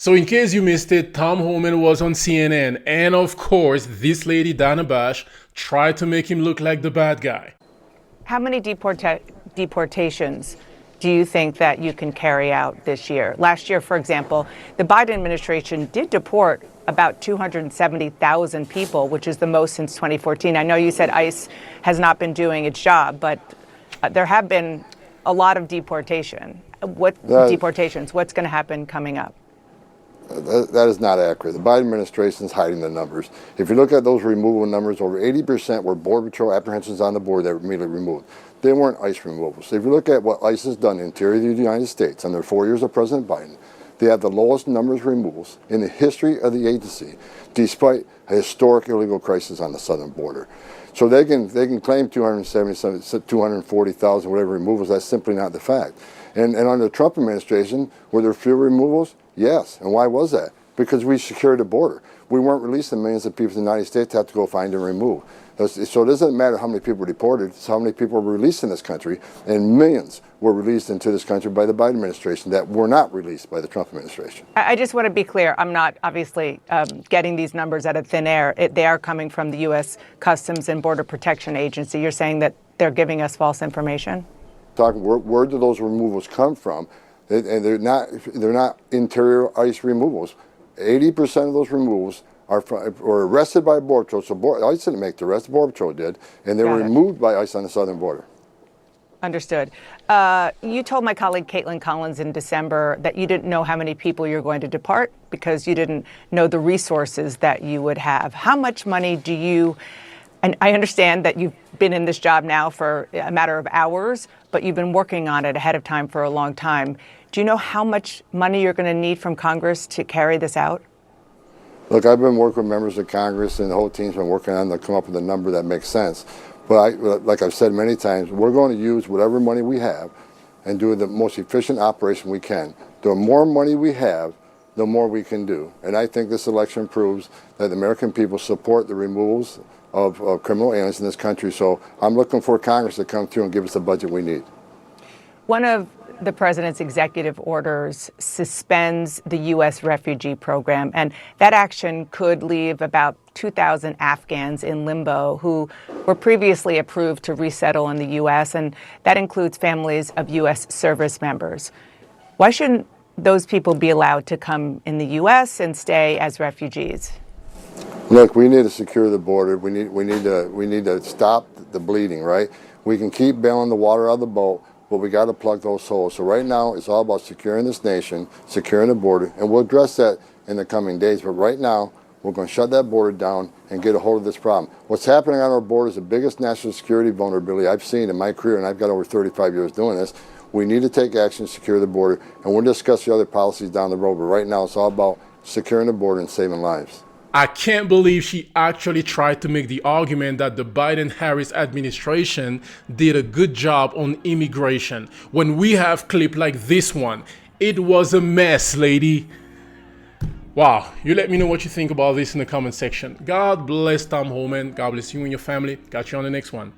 So in case you missed it, Tom Homan was on CNN, and of course, this lady, Dana Bash, tried to make him look like the bad guy. How many deportations do you think that you can carry out this year? Last year, for example, the Biden administration did deport about 270,000 people, which is the most since 2014. I know you said ICE has not been doing its job, but there have been a lot of deportations? What's going to happen coming up? That is not accurate. The Biden administration is hiding the numbers. If you look at those removal numbers, over 80% were Border Patrol apprehensions on the border that were immediately removed. They weren't ICE removals. So if you look at what ICE has done in the interior of the United States under 4 years of President Biden, they have the lowest numbers of removals in the history of the agency, despite a historic illegal crisis on the southern border. So they can claim 270, 240,000, whatever removals. That's simply not the fact. And under the Trump administration, were there fewer removals? Yes. And why was that? Because we secured the border. We weren't releasing millions of people in the United States to have to go find and remove. So it doesn't matter how many people were deported, it's how many people were released in this country, and millions were released into this country by the Biden administration that were not released by the Trump administration. I just want to be clear. I'm not obviously getting these numbers out of thin air. They are coming from the U.S. Customs and Border Protection Agency. You're saying that they're giving us false information? Where do those removals come from? And they're not interior ICE removals. 80% of those removals were arrested by Border Patrol. So ICE didn't make the arrest, Border Patrol did, and they were removed by ICE on the southern border. Understood. You told my colleague Caitlin Collins in December that you didn't know how many people you're going to depart because you didn't know the resources that you would have. How much money do you, and I understand that you've been in this job now for a matter of hours, but you've been working on it ahead of time for a long time. Do you know how much money you're going to need from Congress to carry this out? Look, I've been working with members of Congress, and the whole team's been working on to come up with a number that makes sense. But like I've said many times, we're going to use whatever money we have and do the most efficient operation we can. The more money we have, the more we can do. And I think this election proves that the American people support the removals of criminal aliens in this country. So I'm looking for Congress to come through and give us the budget we need. One of the president's executive orders suspends the U.S. refugee program, and that action could leave about 2,000 Afghans in limbo who were previously approved to resettle in the U.S., and that includes families of U.S. service members. Why shouldn't those people be allowed to come in the U.S. and stay as refugees? Look, we need to secure the border. We need to stop the bleeding, right? We can keep bailing the water out of the boat, but we got to plug those holes. So right now, it's all about securing this nation, securing the border, and we'll address that in the coming days. But right now, we're going to shut that border down and get a hold of this problem. What's happening on our border is the biggest national security vulnerability I've seen in my career, and I've got over 35 years doing this. We need to take action to secure the border, and we'll discuss the other policies down the road. But right now, it's all about securing the border and saving lives. I can't believe she actually tried to make the argument that the Biden-Harris administration did a good job on immigration. When we have clip like this one, it was a mess, lady. Wow, you let me know what you think about this in the comment section. God bless Tom Homan. God bless you and your family. Got you on the next one.